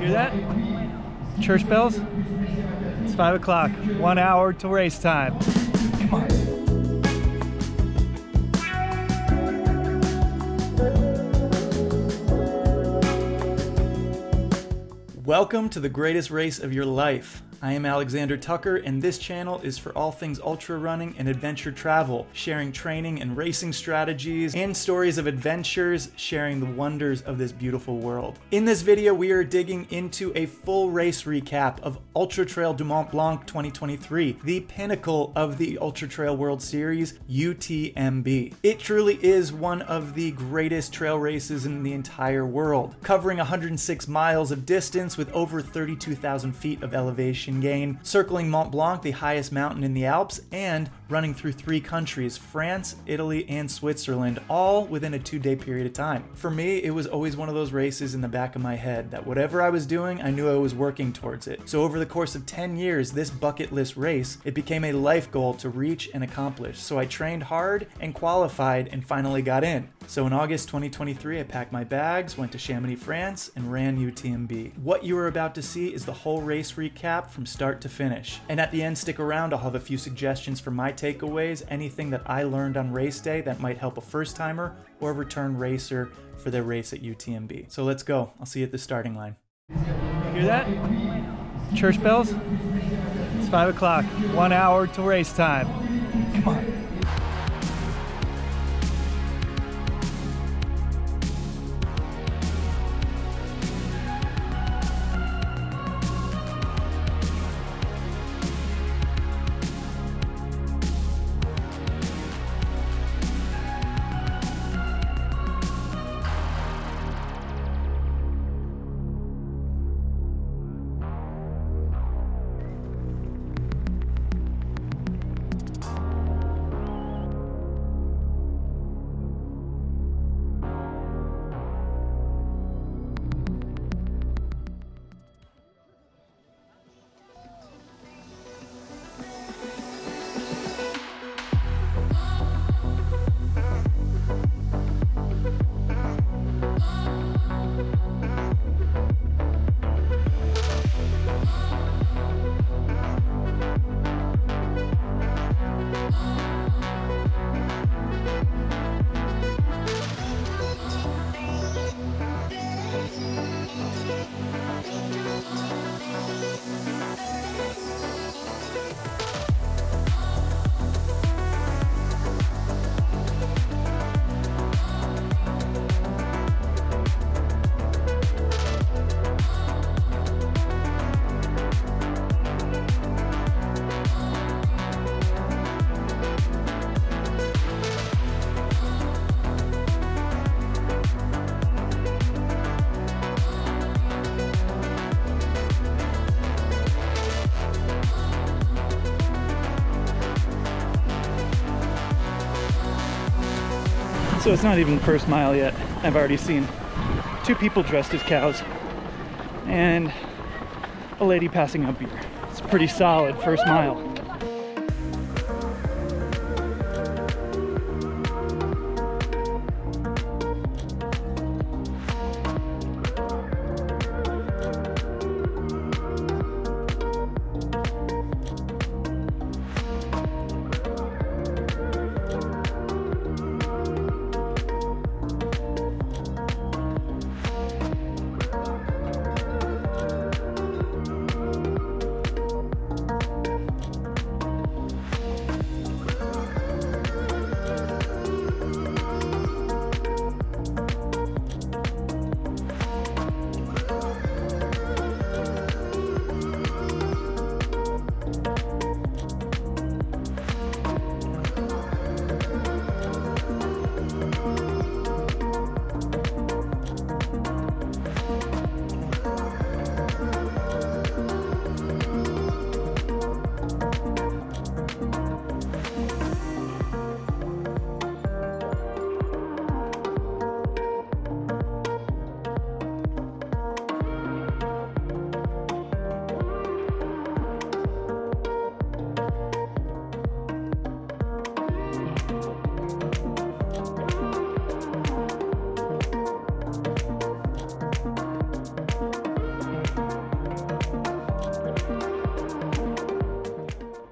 Hear that? Church bells? It's 5 o'clock. 1 hour till race time. Come on. Welcome to the greatest race of your life. I am Alexander Tucker, and this channel is for all things ultra running and adventure travel, sharing training and racing strategies and stories of adventures, sharing the wonders of this beautiful world. In this video, we are digging into a full race recap of Ultra Trail du Mont Blanc 2023, the pinnacle of the Ultra Trail World Series, UTMB. It truly is one of the greatest trail races in the entire world, covering 106 miles of distance with over 32,000 feet of elevation gain, circling Mont Blanc, the highest mountain in the Alps, and running through 3 countries, France, Italy, and Switzerland, all within a 2-day period of time. For me, it was always one of those races in the back of my head that whatever I was doing, I knew I was working towards it. So over the course of 10 years, this bucket list race, it became a life goal to reach and accomplish. So I trained hard and qualified and finally got in. So in August 2023, I packed my bags, went to Chamonix, France, and ran UTMB. What you are about to see is the whole race recap from start to finish. And at the end, stick around, I'll have a few suggestions for my takeaways, anything that I learned on race day that might help a first timer or a return racer for their race at UTMB. So let's go. I'll see you at the starting line. Hear that? Church bells? It's 5 o'clock. 1 hour till race time. Come on. So it's not even the first mile yet. I've already seen 2 people dressed as cows and a lady passing out beer. It's a pretty solid first mile.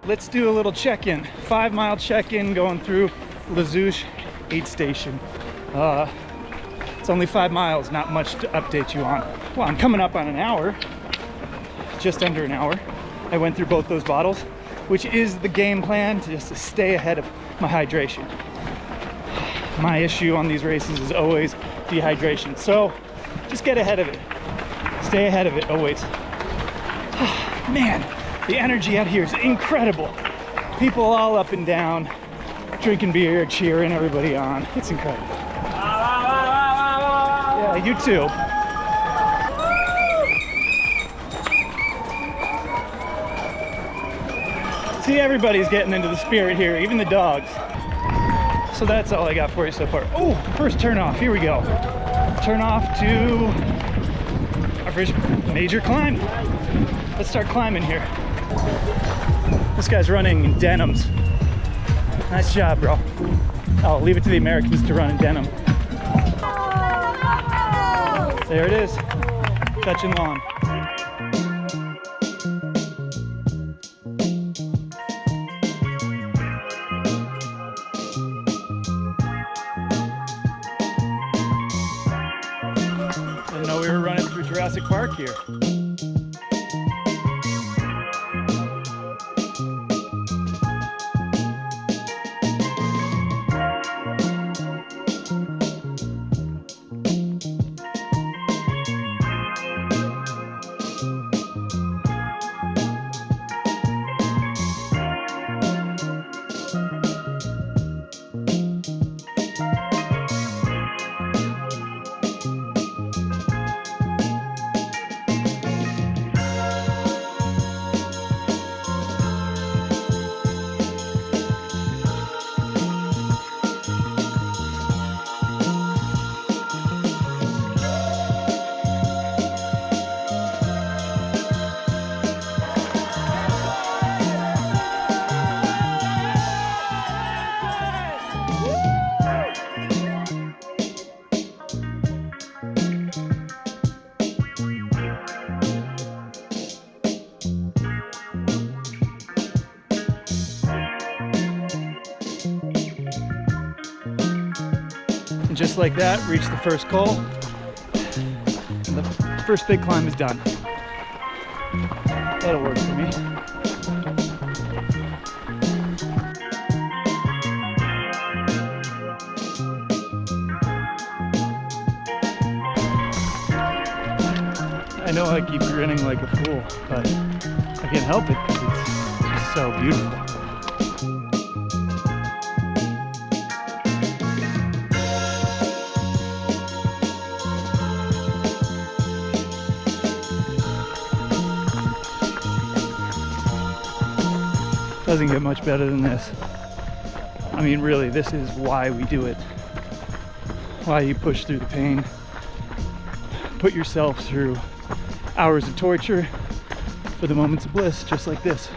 let's do a little check-in. 5-mile check-in going through Les Houches Aid Station. It's only 5 miles, not much to update you on. Well, I'm coming up on an hour, just under an hour. I went through both those bottles, which is the game plan, just to stay ahead of my hydration. My issue on these races is always dehydration, so just get ahead of it. Stay ahead of it always. Man, the energy out here is incredible. People all up and down, drinking beer, cheering everybody on. It's incredible. Yeah, you too. See, everybody's getting into the spirit here, even the dogs. So that's all I got for you so far. Oh, first turn off, here we go. Turn off to our first major climb. Let's start climbing here. This guy's running in denims. Nice job, bro. I'll leave it to the Americans to run in denim. There it is, touching lawn. Didn't know we were running through Jurassic Park here. Just like that, reached the first col, and the first big climb is done. That'll work for me. I know I keep grinning like a fool, but I can't help it because it's just so beautiful. Doesn't get much better than this. I mean, really, this is why we do it. Why you push through the pain. Put yourself through hours of torture for the moments of bliss, just like this.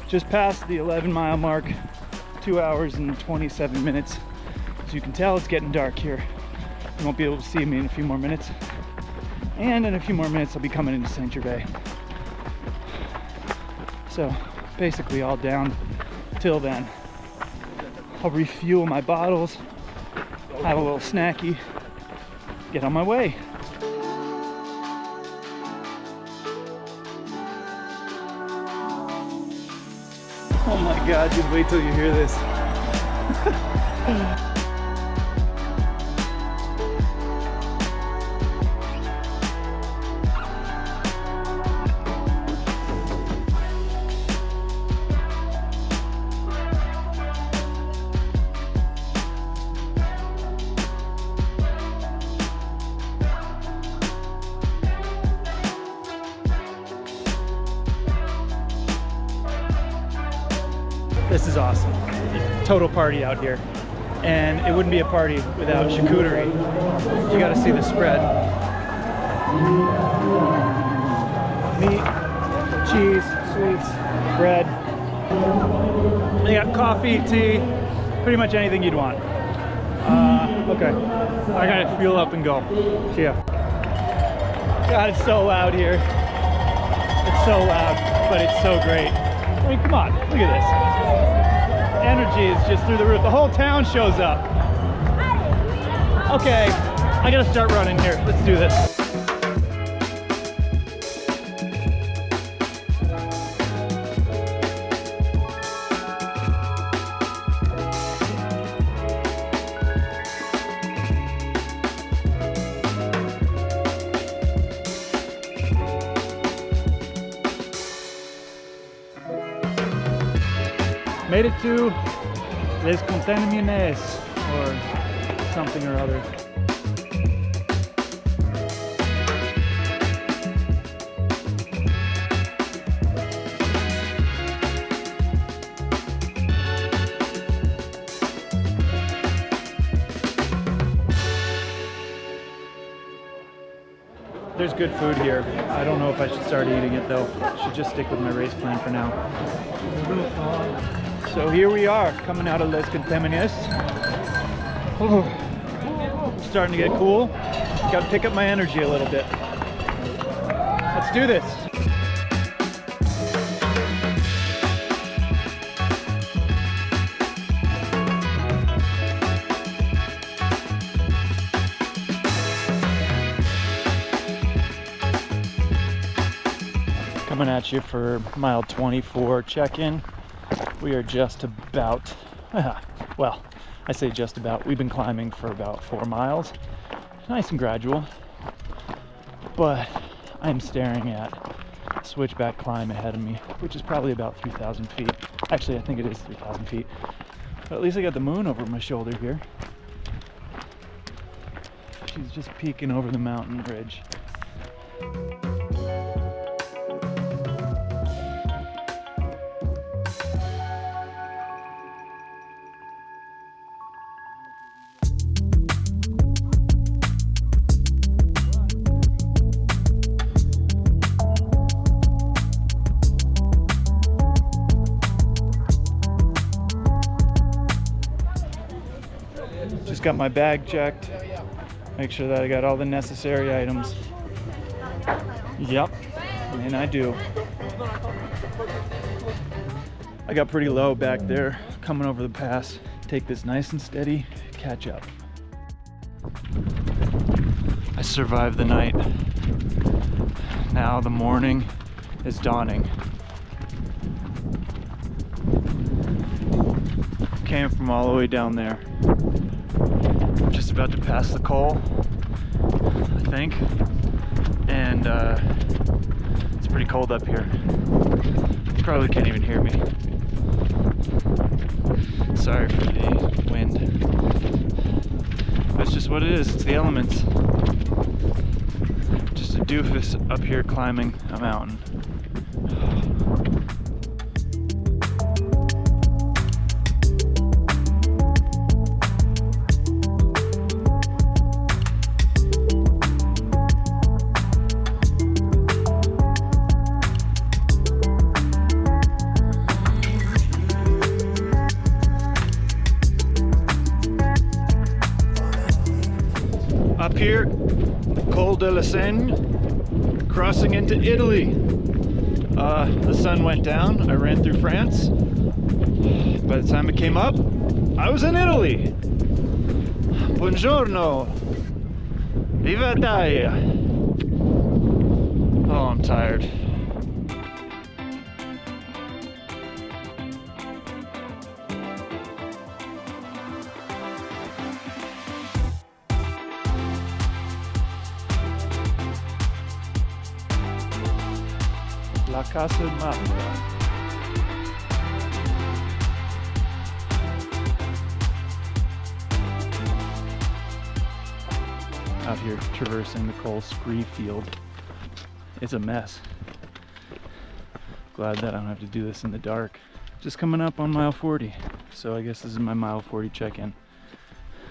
Just past the 11-mile mark, 2 hours and 27 minutes. As you can tell, it's getting dark here. You won't be able to see me in a few more minutes. And in a few more minutes, I'll be coming into Saint Gervais. So basically all down till then. I'll refuel my bottles, have a little snacky, get on my way. Oh my God, just wait till you hear this. This is awesome. Total party out here. And it wouldn't be a party without charcuterie. You gotta see the spread. Meat, cheese, sweets, bread. They got coffee, tea, pretty much anything you'd want. Okay, I gotta fuel up and go. See ya. God, it's so loud here. It's so loud, but it's so great. I mean, come on, look at this. Energy is just through the roof. The whole town shows up. Okay, I gotta start running here. Let's do this. Made it to Les Contamines, or something or other. There's good food here. I don't know if I should start eating it though. I should just stick with my race plan for now. So here we are, coming out of Les Contamines. Starting to get cool. Got to pick up my energy a little bit. Let's do this. Coming at you for mile 24 check-in. We are just about, well, I say just about. We've been climbing for about 4 miles. Nice and gradual. But I'm staring at a switchback climb ahead of me, which is probably about 3,000 feet. Actually, I think it is 3,000 feet. But at least I got the moon over my shoulder here. She's just peeking over the mountain ridge. Got my bag checked, make sure that I got all the necessary items. Yep, and I do. I got pretty low back there, coming over the pass. Take this nice and steady, catch up. I survived the night. Now the morning is dawning. Came from all the way down there. Just about to pass the coal, I think, and it's pretty cold up here. You probably can't even hear me. Sorry for the wind. That's just what it is, it's the elements. Just a doofus up here climbing a mountain. Up here, the Col de la Seigne, crossing into Italy. The sun went down, I ran through France. By the time it came up, I was in Italy. Buongiorno. Viva Italia. Oh, I'm tired. La Casa Mappa. Out here traversing the coal scree field. It's a mess. Glad that I don't have to do this in the dark. Just coming up on mile 40, so I guess this is my mile 40 check-in.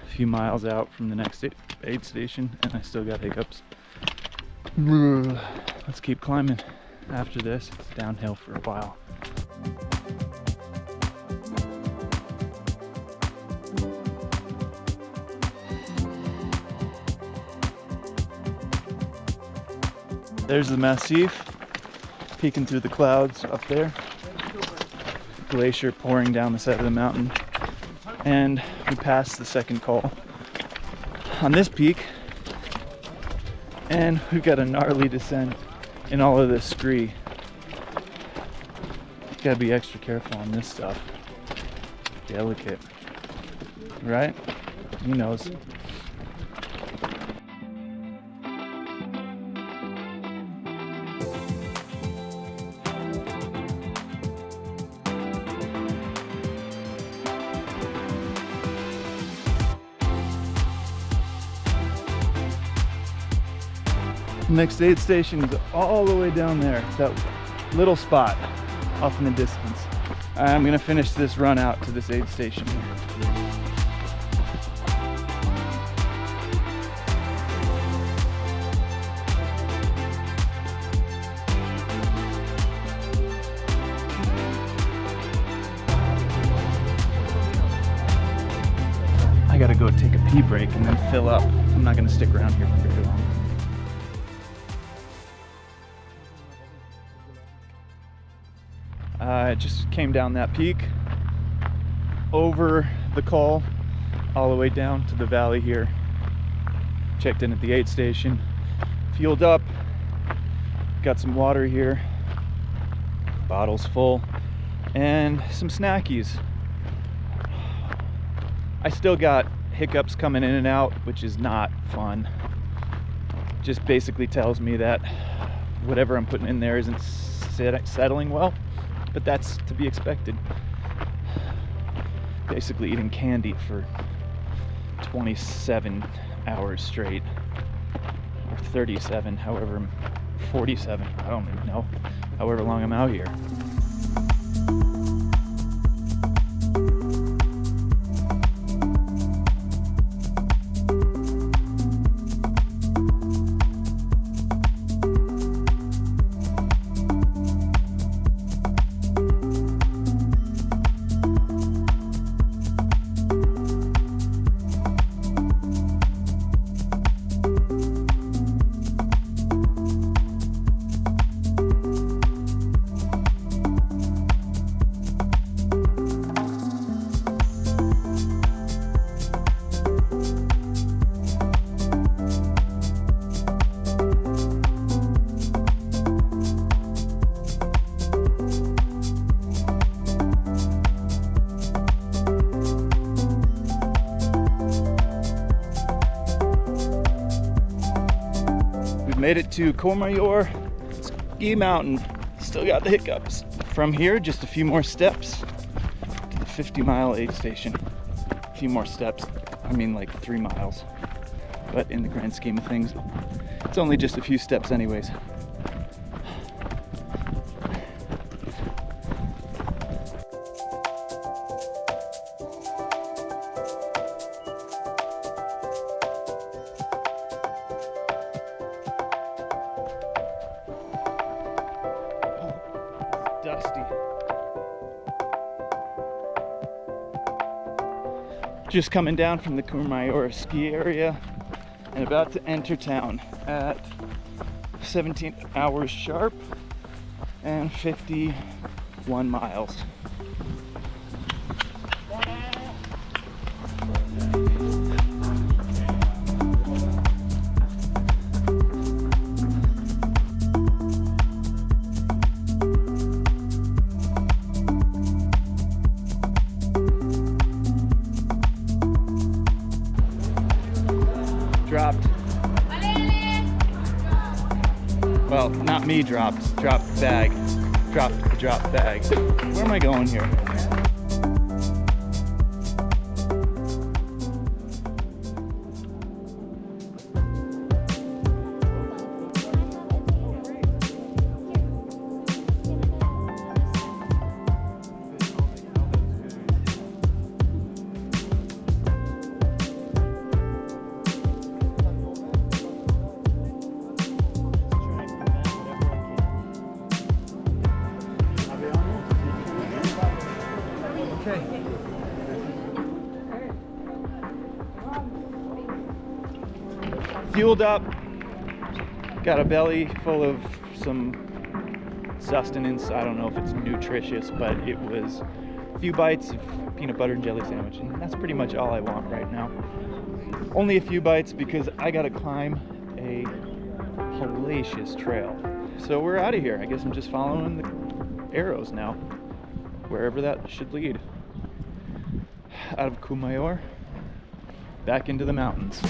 A few miles out from the next aid station, and I still got hiccups. Let's keep climbing. After this, it's downhill for a while. There's the Massif, peeking through the clouds up there. Glacier pouring down the side of the mountain. And we passed the second col on this peak. And we've got a gnarly descent in all of this scree. You gotta be extra careful on this stuff. Delicate. Right? He knows. Next aid station is all the way down there, that little spot off in the distance. I'm gonna finish this run out to this aid station here. I gotta go take a pee break and then fill up. I'm not gonna stick around here for very long. I just came down that peak, over the col, all the way down to the valley here. Checked in at the aid station, fueled up, got some water here, bottles full, and some snackies. I still got hiccups coming in and out, which is not fun. Just basically tells me that whatever I'm putting in there isn't settling well. But that's to be expected. Basically eating candy for 27 hours straight, or 37, however, 47, I don't even know, however long I'm out here. Made it to Courmayeur Ski Mountain. Still got the hiccups. From here, just a few more steps to the 50-mile aid station. A few more steps. I mean like 3 miles. But in the grand scheme of things, it's only just a few steps anyways. Dusty. Just coming down from the Courmayeur ski area and about to enter town at 17 hours sharp and 51 miles. Dropped. Well, not me dropped. Dropped the bag. Dropped the drop bag. Where am I going here? fueled up, got a belly full of some sustenance. I don't know if it's nutritious, but it was a few bites of peanut butter and jelly sandwich, and that's pretty much all I want right now. Only a few bites because I gotta climb a hellacious trail. So we're out of here. I guess I'm just following the arrows now, wherever that should lead. Out of Courmayeur, back into the mountains.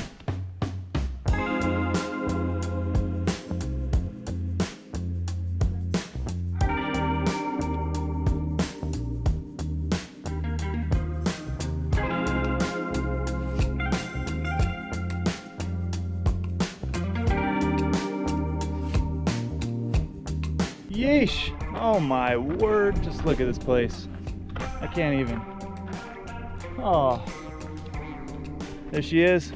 Yeesh! Oh my word, just look at this place. I can't even. Oh. There she is.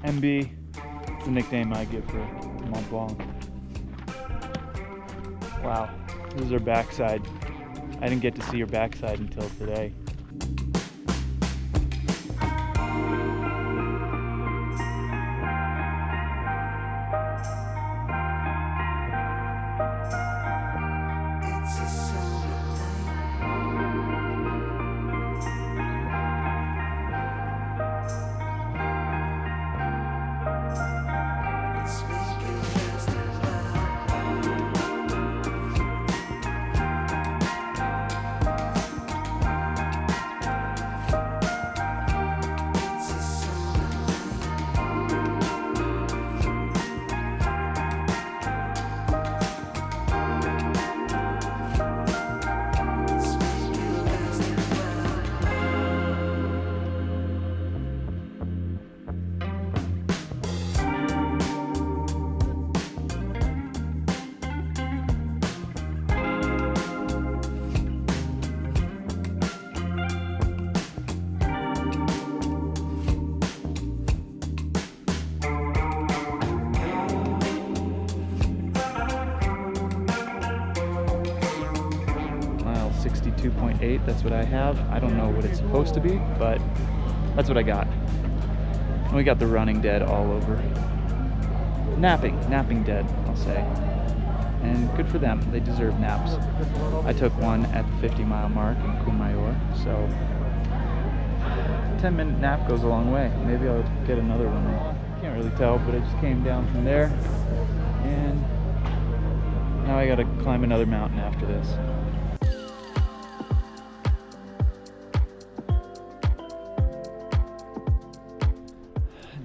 MB. It's the nickname I give her. Mont Blanc. Wow. This is her backside. I didn't get to see her backside until today. That's what I have. I don't know what it's supposed to be, but that's what I got. And we got the running dead all over. Napping dead, I'll say. And good for them, they deserve naps. I took one at the 50-mile mark in Courmayeur, so 10-minute nap goes a long way. Maybe I'll get another one. Can't really tell, but I just came down from there, and now I gotta climb another mountain after this.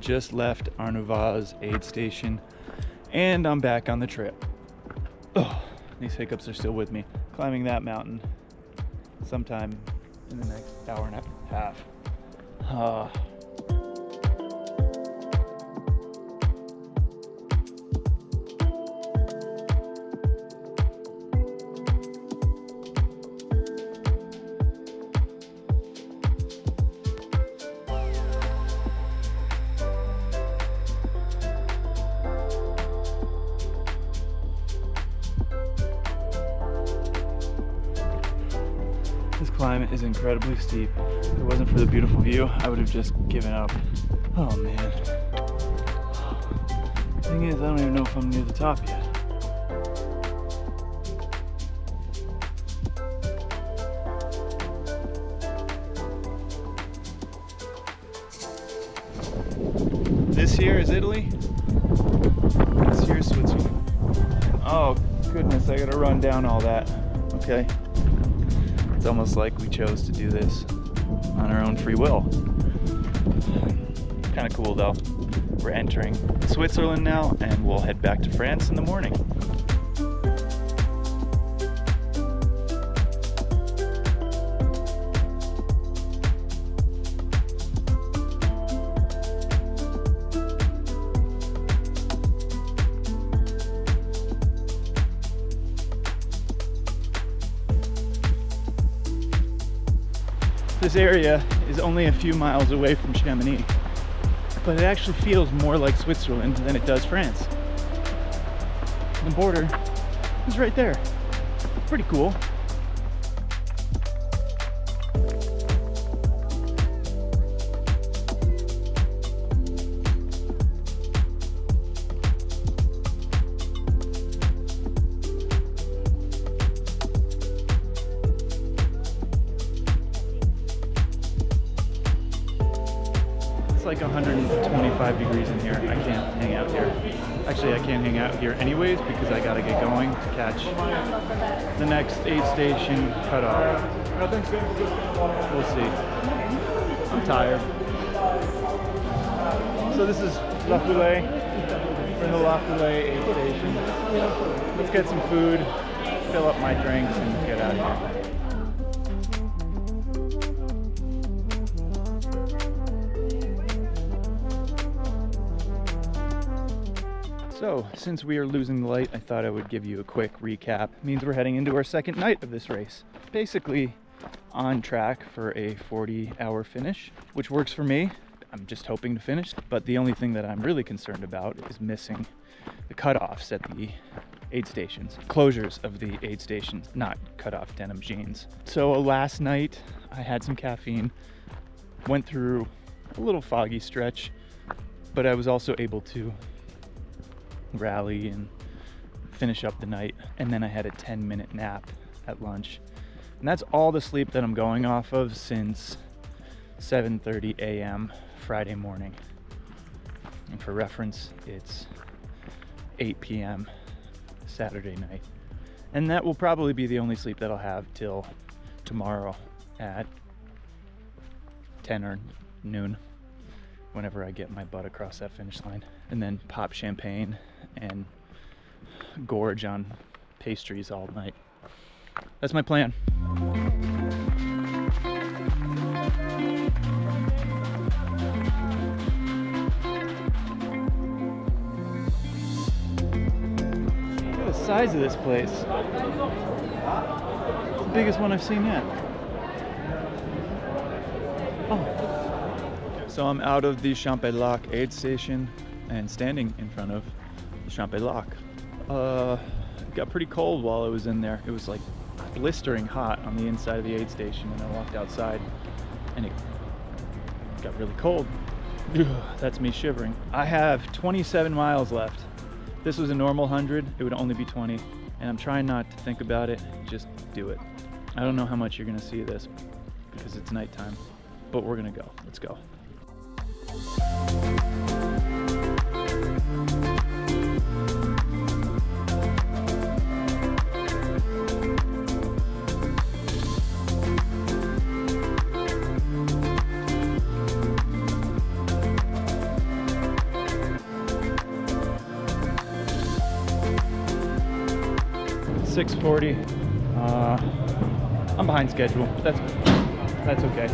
Just left Arnouvaz Aid Station, and I'm back on the trip. Oh, these hiccups are still with me. Climbing that mountain sometime in the next hour and a half. Climb is incredibly steep. If it wasn't for the beautiful view, I would have just given up. Oh man. The thing is, I don't even know if I'm near the top yet. This here is Italy. This here is Switzerland. Oh goodness, I gotta run down all that. Okay. It's almost like we chose to do this on our own free will. Kind of cool though. We're entering Switzerland now, and we'll head back to France in the morning. This area is only a few miles away from Chamonix, but it actually feels more like Switzerland than it does France. The border is right there. Pretty cool. like 125 degrees in here. I can't hang out here. Actually, I can't hang out here anyways because I gotta get going to catch the next aid station cutoff. We'll see. I'm tired. So this is Fouly. We're in the Fouly Aid Station. Let's get some food, fill up my drinks, and get out of here. So, since we are losing the light, I thought I would give you a quick recap. It means we're heading into our second night of this race. Basically on track for a 40-hour finish, which works for me. I'm just hoping to finish, but the only thing that I'm really concerned about is missing the cutoffs at the aid stations. Closures of the aid stations, not cut off denim jeans. So last night I had some caffeine, went through a little foggy stretch, but I was also able to rally and finish up the night. And then I had a 10-minute nap at lunch. And that's all the sleep that I'm going off of since 7:30 a.m. Friday morning. And for reference, it's 8 p.m. Saturday night. And that will probably be the only sleep that I'll have till tomorrow at 10 or noon, whenever I get my butt across that finish line. And then pop champagne and gorge on pastries all night. That's my plan. Look at the size of this place. It's the biggest one I've seen yet. Oh. So I'm out of the Champex-Lac Aid Station and standing in front of the Champex-Lac. It got pretty cold while I was in there. It was like blistering hot on the inside of the aid station, and I walked outside and it got really cold. Ugh, that's me shivering. I have 27 miles left. If this was a normal 100, it would only be 20, and I'm trying not to think about it, just do it. I don't know how much you're gonna see this because it's nighttime, but we're gonna go. Let's go. .6:40. I'm behind schedule. That's okay.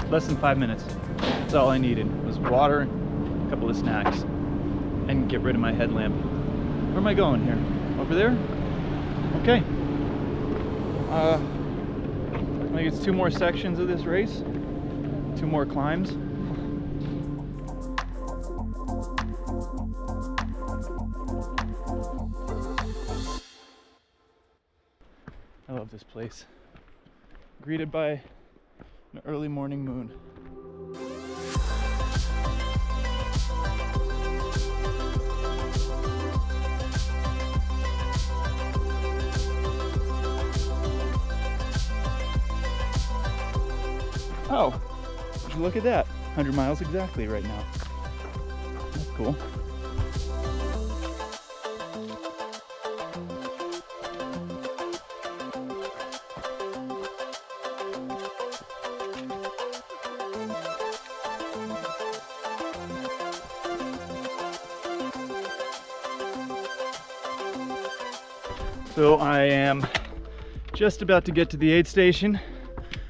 Less than 5 minutes. That's all I needed was water, a couple of snacks, and get rid of my headlamp. Where am I going here? Over there? Okay. I think it's 2 more sections of this race. 2 more climbs. I love this place. Greeted by an early morning moon. Oh, look at that. 100 miles exactly right now. That's cool. So I am just about to get to the aid station.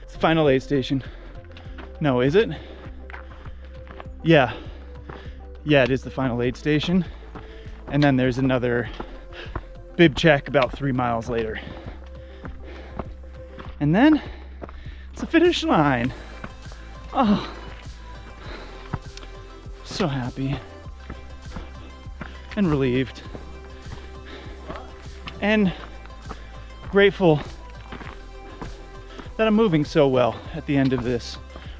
It's the final aid station. No, is it? Yeah, it is the final aid station. And then there's another bib check about 3 miles later. And then it's the finish line. Oh, so happy and relieved and grateful that I'm moving so well at the end of this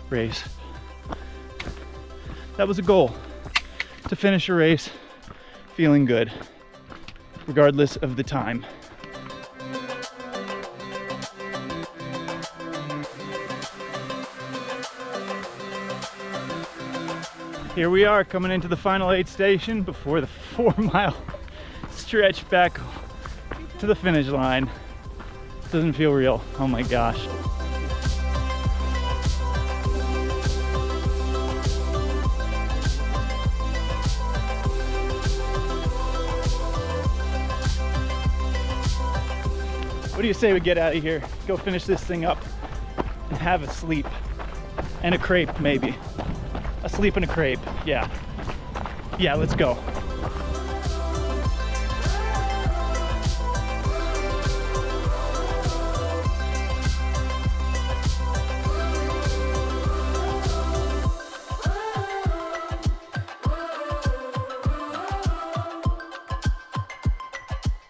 race. That was a goal, to finish a race feeling good. regardless of the time. Here we are coming into the final aid station before the 4-mile stretch back to the finish line. Doesn't feel real. Oh my gosh. What do you say we get out of here, go finish this thing up, and have a sleep, and a crepe maybe. A sleep and a crepe, yeah. Yeah, let's go.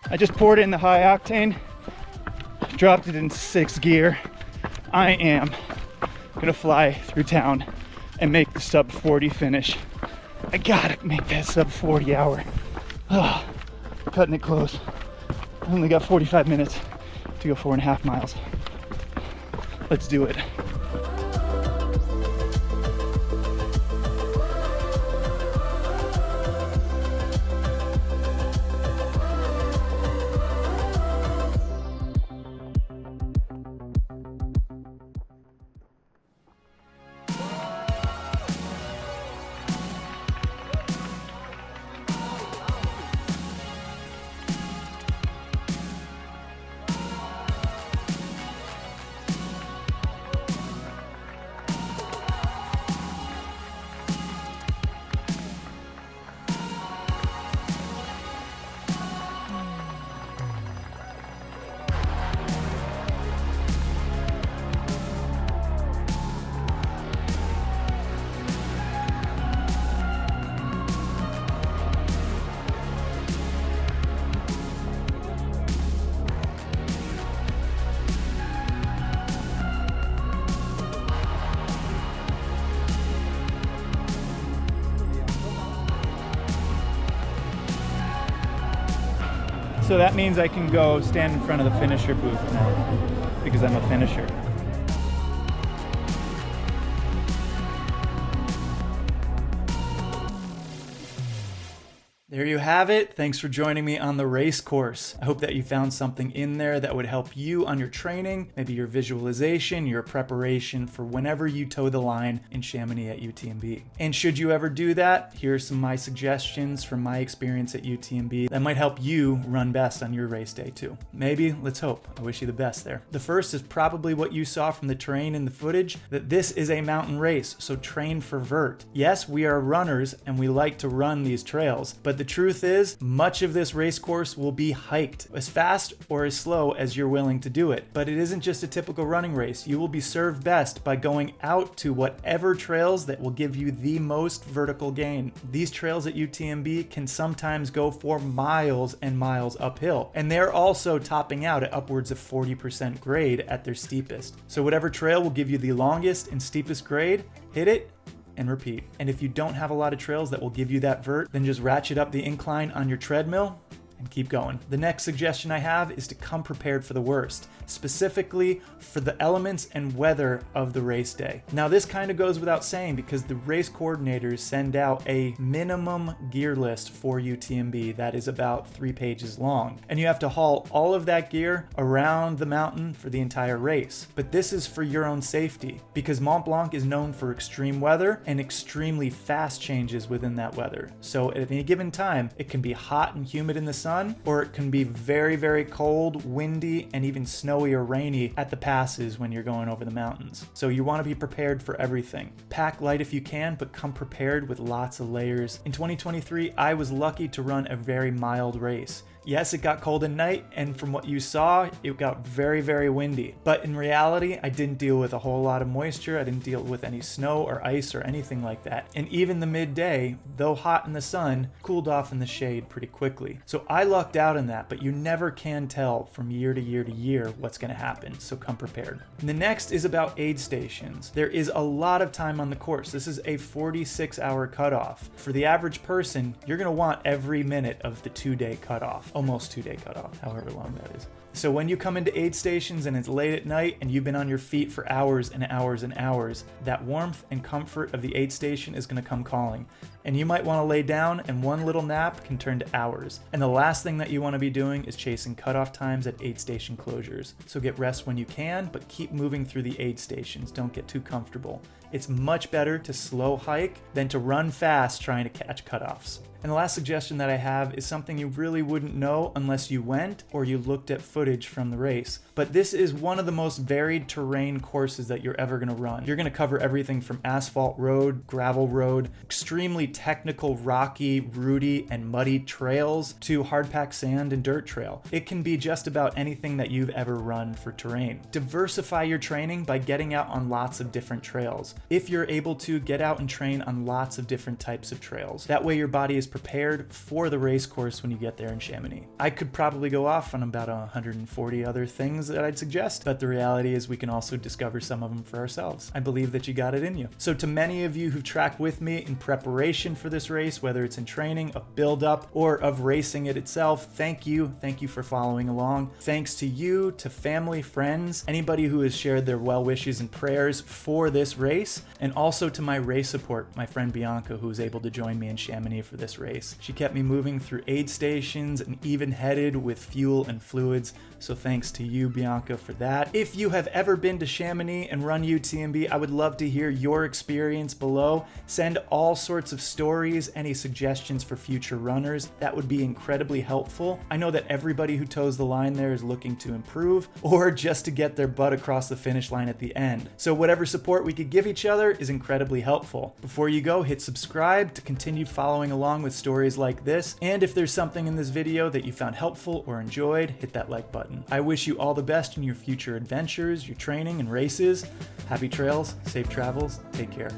I just poured in the high octane, dropped it into 6th gear. I am gonna fly through town and make the sub 40 finish. I gotta make that sub 40 hour. Oh, cutting it close. I only got 45 minutes to go 4.5 miles. Let's do it. So that means I can go stand in front of the finisher booth now because I'm a finisher. There you have it. Thanks for joining me on the race course. I hope that you found something in there that would help you on your training, maybe your visualization, your preparation for whenever you toe the line in Chamonix at UTMB. And should you ever do that, here are some of my suggestions from my experience at UTMB that might help you run best on your race day too. Maybe, let's hope. I wish you the best there. The first is probably what you saw from the terrain in the footage, that this is a mountain race, so train for vert. Yes, we are runners and we like to run these trails, but the truth is, much of this race course will be hiked, as fast or as slow as you're willing to do it. But it isn't just a typical running race. You will be served best by going out to whatever trails that will give you the most vertical gain. These trails at UTMB can sometimes go for miles and miles uphill, and they're also topping out at upwards of 40% grade at their steepest. So whatever trail will give you the longest and steepest grade, hit it and repeat. And if you don't have a lot of trails that will give you that vert, then just ratchet up the incline on your treadmill and keep going. The next suggestion I have is to come prepared for the worst, specifically for the elements and weather of the race day. Now this kind of goes without saying because the race coordinators send out a minimum gear list for UTMB that is about 3 pages long, and you have to haul all of that gear around the mountain for the entire race. But this is for your own safety because Mont Blanc is known for extreme weather and extremely fast changes within that weather. So at any given time, it can be hot and humid in the sun, or it can be very, very cold, windy, and even snowy or rainy at the passes when you're going over the mountains. So you want to be prepared for everything. Pack light if you can, but come prepared with lots of layers. In 2023, I was lucky to run a very mild race. Yes, it got cold at night, and from what you saw, it got very, very windy. But in reality, I didn't deal with a whole lot of moisture. I didn't deal with any snow or ice or anything like that. And even the midday, though hot in the sun, cooled off in the shade pretty quickly. So I I lucked out in that, but you never can tell from year to year to year what's going to happen, so come prepared. And the next is about aid stations. There is a lot of time on the course. This is a 46-hour cutoff. For the average person, you're going to want every minute of the 2-day cutoff, almost 2-day cutoff, however long that is. So when you come into aid stations and it's late at night and you've been on your feet for hours and hours and hours, that warmth and comfort of the aid station is going to come calling. And you might want to lay down, and one little nap can turn to hours. And the last thing that you want to be doing is chasing cutoff times at aid station closures. So get rest when you can, but keep moving through the aid stations. Don't get too comfortable. It's much better to slow hike than to run fast trying to catch cutoffs. And the last suggestion that I have is something you really wouldn't know unless you went or you looked at footage from the race. But this is one of the most varied terrain courses that you're ever going to run. You're going to cover everything from asphalt road, gravel road, extremely technical, rocky, rooty, and muddy trails to hard-packed sand and dirt trail. It can be just about anything that you've ever run for terrain. Diversify your training by getting out on lots of different trails. If you're able to, get out and train on lots of different types of trails. That way your body is prepared for the race course when you get there in Chamonix. I could probably go off on about 140 other things that I'd suggest, but the reality is we can also discover some of them for ourselves. I believe that you got it in you. So to many of you who've tracked with me in preparation for this race, whether it's in training, of build-up, or of racing it itself, thank you. Thank you for following along. Thanks to you, to family, friends, anybody who has shared their well wishes and prayers for this race, and also to my race support, my friend Bianca, who was able to join me in Chamonix for this race. She kept me moving through aid stations and even headed with fuel and fluids. So thanks to you, Bianca, for that. If you have ever been to Chamonix and run UTMB, I would love to hear your experience below. Send all sorts of stories, any suggestions for future runners. That would be incredibly helpful. I know that everybody who toes the line there is looking to improve or just to get their butt across the finish line at the end. So whatever support we could give each other is incredibly helpful. Before you go, hit subscribe to continue following along with stories like this. And if there's something in this video that you found helpful or enjoyed, hit that like button. I wish you all the best in your future adventures, your training and races. Happy trails, safe travels, take care.